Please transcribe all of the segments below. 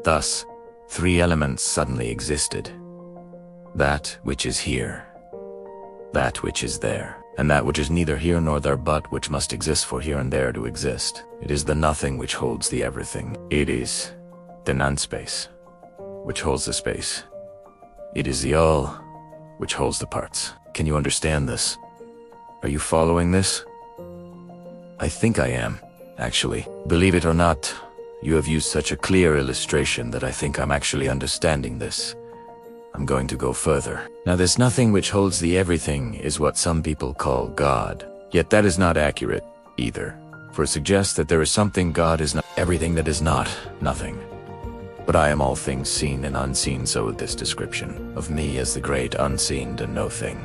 Thus, three elements suddenly existed. That which is here, that which is there, and that which is neither here nor there but which must exist for here and there to exist. It is the nothing which holds the everything. It is the non-space which holds the space. It is the all which holds the parts. Can you understand this? Are you following this? I think I am, actually. Believe it or not, you have used such a clear illustration that I think I'm actually understanding this. I'm going to go further. Now, this nothing which holds the everything is what some people call God. Yet that is not accurate either, for it suggests that there is something God is not, everything that is not nothing. But I am all things seen and unseen, so this description of me as the great unseen to no thing,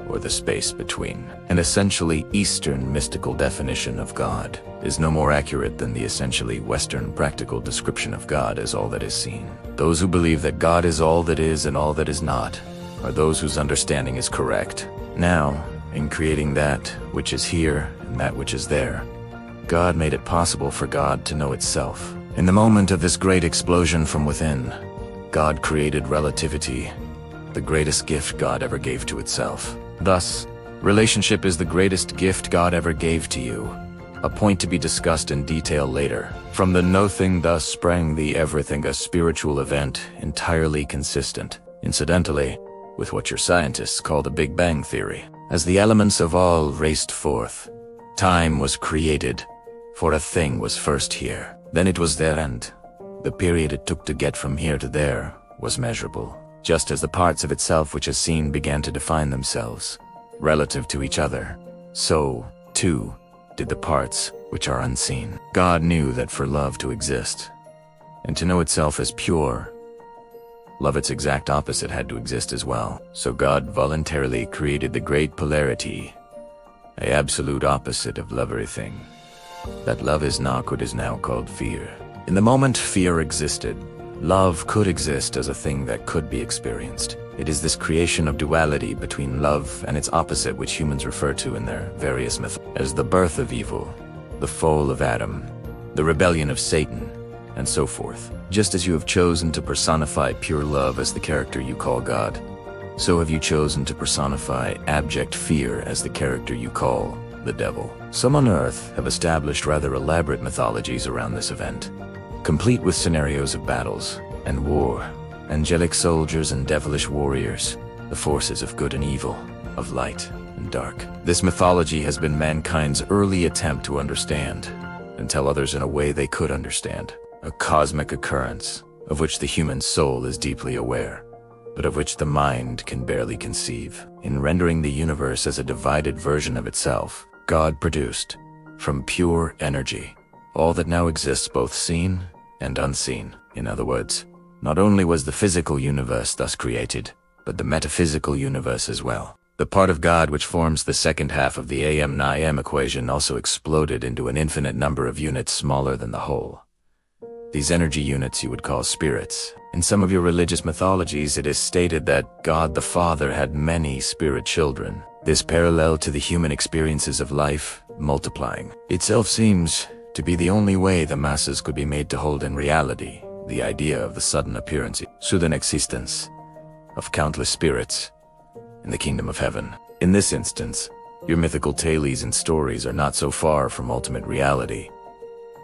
or the space between, an essentially Eastern mystical definition of God, is no more accurate than the essentially Western practical description of God as all that is seen. Those who believe that God is all that is and all that is not are those whose understanding is correct. Now, in creating that which is here and that which is there, God made it possible for God to know itself. In the moment of this great explosion from within, God created relativity, the greatest gift God ever gave to itself. Thus, relationship is the greatest gift God ever gave to you, a point to be discussed in detail later. From the nothing thus sprang the everything, a spiritual event entirely consistent, incidentally, with what your scientists call the Big Bang Theory. As the elements of all raced forth, time was created, for a thing was first here. Then it was there, and the period it took to get from here to there was measurable. Just as the parts of itself which is seen began to define themselves relative to each other, so, too, did the parts which are unseen. God knew that for love to exist, and to know itself as pure, love its exact opposite had to exist as well. So God voluntarily created the great polarity, an absolute opposite of love everything. That love is not what is now called fear. In the moment fear existed, love could exist as a thing that could be experienced. It is this creation of duality between love and its opposite which humans refer to in their various myths as the birth of evil, the fall of Adam, the rebellion of Satan, and so forth. Just as you have chosen to personify pure love as the character you call God, so have you chosen to personify abject fear as the character you call the devil. Some on Earth have established rather elaborate mythologies around this event, complete with scenarios of battles and war, angelic soldiers and devilish warriors, the forces of good and evil, of light and dark. This mythology has been mankind's early attempt to understand and tell others in a way they could understand. A cosmic occurrence of which the human soul is deeply aware, but of which the mind can barely conceive. In rendering the universe as a divided version of itself, God produced, from pure energy, all that now exists, both seen and unseen. In other words, not only was the physical universe thus created, but the metaphysical universe as well. The part of God which forms the second half of the AM-NIM equation also exploded into an infinite number of units smaller than the whole. These energy units you would call spirits. In some of your religious mythologies, it is stated that God the Father had many spirit children. This parallel to the human experiences of life, multiplying itself, seems to be the only way the masses could be made to hold in reality the idea of the sudden appearance, sudden existence, of countless spirits in the kingdom of heaven. In this instance, your mythical tales and stories are not so far from ultimate reality,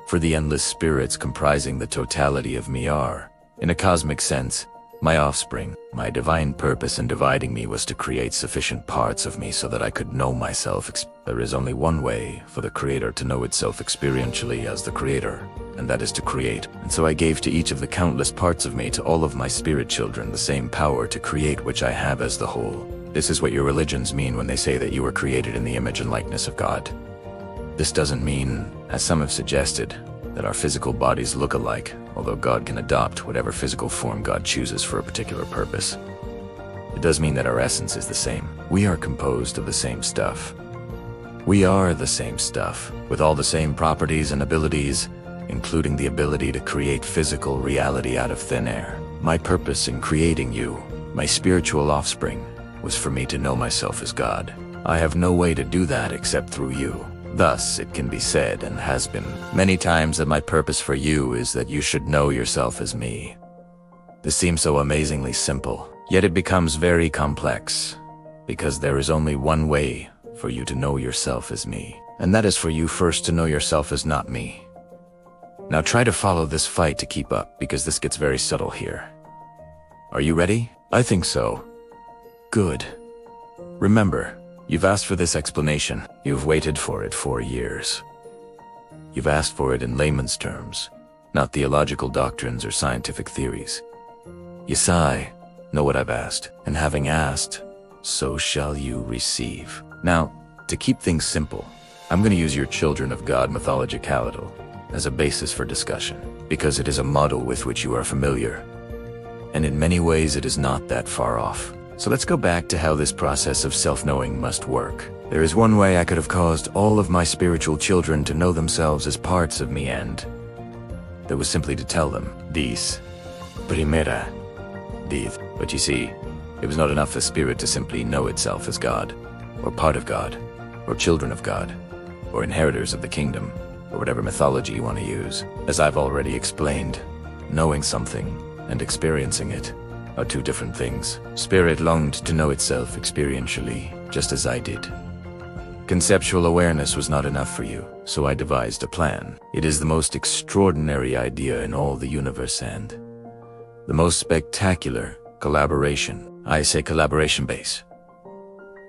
for the endless spirits comprising the totality of me are, in a cosmic sense, my offspring. My divine purpose in dividing me was to create sufficient parts of me so that I could know myself. There is only one way for the Creator to know itself experientially as the Creator, and that is to create. And so I gave to each of the countless parts of me, to all of my spirit children, the same power to create which I have as the whole. This is what your religions mean when they say that you were created in the image and likeness of God. This doesn't mean, as some have suggested, that our physical bodies look alike, although God can adopt whatever physical form God chooses for a particular purpose. It does mean that our essence is the same. We are composed of the same stuff. We are the same stuff, with all the same properties and abilities, including the ability to create physical reality out of thin air. My purpose in creating you, my spiritual offspring, was for me to know myself as God. I have no way to do that except through you. Thus, it can be said, and has been many times, that my purpose for you is that you should know yourself as me. This seems so amazingly simple, yet it becomes very complex, because there is only one way for you to know yourself as me, and that is for you first to know yourself as not me. Now try to follow this fight to keep up, because this gets very subtle here. Are you ready? I think so. Good. Remember, you've asked for this explanation. You've waited for it 4 years. You've asked for it in layman's terms, not theological doctrines or scientific theories. Yes, I know what I've asked, and having asked, so shall you receive. Now, to keep things simple, I'm going to use your Children of God mythology Calidal as a basis for discussion, because it is a model with which you are familiar, and in many ways it is not that far off. So let's go back to how this process of self-knowing must work. There is one way I could have caused all of my spiritual children to know themselves as parts of me, and that was simply to tell them, Dis primera did. But you see, it was not enough for spirit to simply know itself as God, or part of God, or children of God, or inheritors of the kingdom, or whatever mythology you want to use. As I've already explained, knowing something and experiencing it are two different things. Spirit longed to know itself experientially, just as I did. Conceptual awareness was not enough for you, so I devised a plan. It is the most extraordinary idea in all the universe and the most spectacular collaboration. I say collaboration base.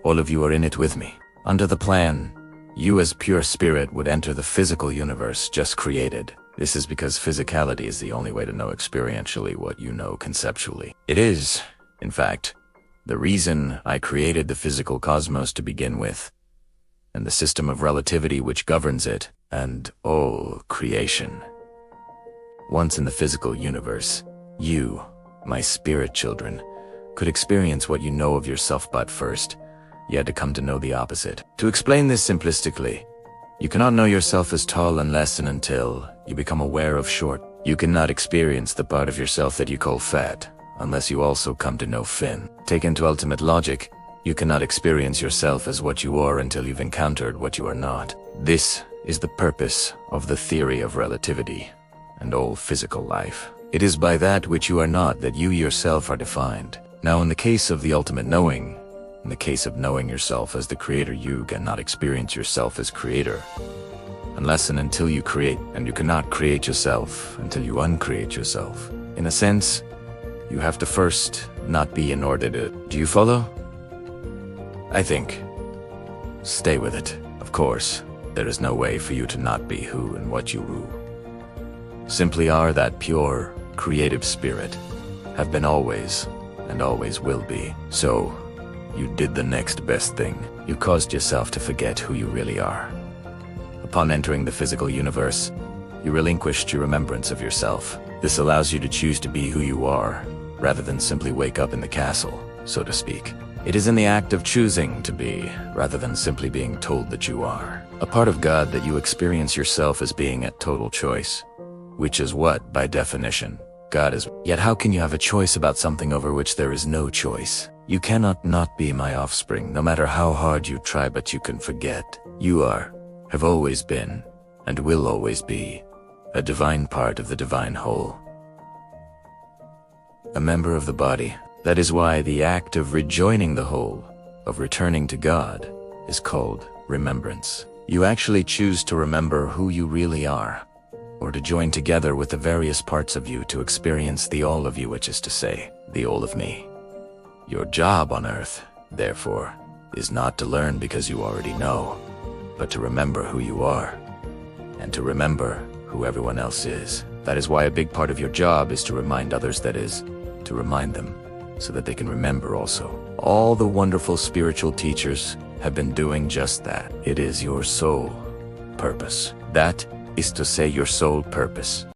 All of you are in it with me. Under the plan, you as pure spirit would enter the physical universe just created. This is because physicality is the only way to know experientially what you know conceptually. It is, in fact, the reason I created the physical cosmos to begin with, and the system of relativity which governs it, and all creation. Once in the physical universe, you, my spirit children, could experience what you know of yourself, but first, you had to come to know the opposite. To explain this simplistically, you cannot know yourself as tall unless and until you become aware of short. You cannot experience the part of yourself that you call fat unless you also come to know thin. Taken to ultimate logic, you cannot experience yourself as what you are until you've encountered what you are not. This is the purpose of the theory of relativity and all physical life. It is by that which you are not that you yourself are defined. Now, in the case of the ultimate knowing, in the case of knowing yourself as the creator, you cannot experience yourself as creator unless and until you create, and you cannot create yourself until you uncreate yourself. In a sense, you have to first not be in order to... Do you follow? I think. Stay with it. Of course, there is no way for you to not be who and what you rule. Simply are that pure, creative spirit, have been always, and always will be. So, you did the next best thing. You caused yourself to forget who you really are. Upon entering the physical universe, you relinquished your remembrance of yourself. This allows you to choose to be who you are, rather than simply wake up in the castle, so to speak. It is in the act of choosing to be, rather than simply being told that you are, a part of God, that you experience yourself as being at total choice, which is what, by definition, God is. Yet how can you have a choice about something over which there is no choice? You cannot not be my offspring, no matter how hard you try, but you can forget. You are, have always been, and will always be, a divine part of the divine whole. A member of the body. That is why the act of rejoining the whole, of returning to God, is called remembrance. You actually choose to remember who you really are, or to join together with the various parts of you to experience the all of you, which is to say, the all of me. Your job on earth, therefore, is not to learn because you already know, but to remember who you are, and to remember who everyone else is. That is why a big part of your job is to remind others, that is, to remind them, so that they can remember also. All the wonderful spiritual teachers have been doing just that. It is your sole purpose. That is to say, your sole purpose.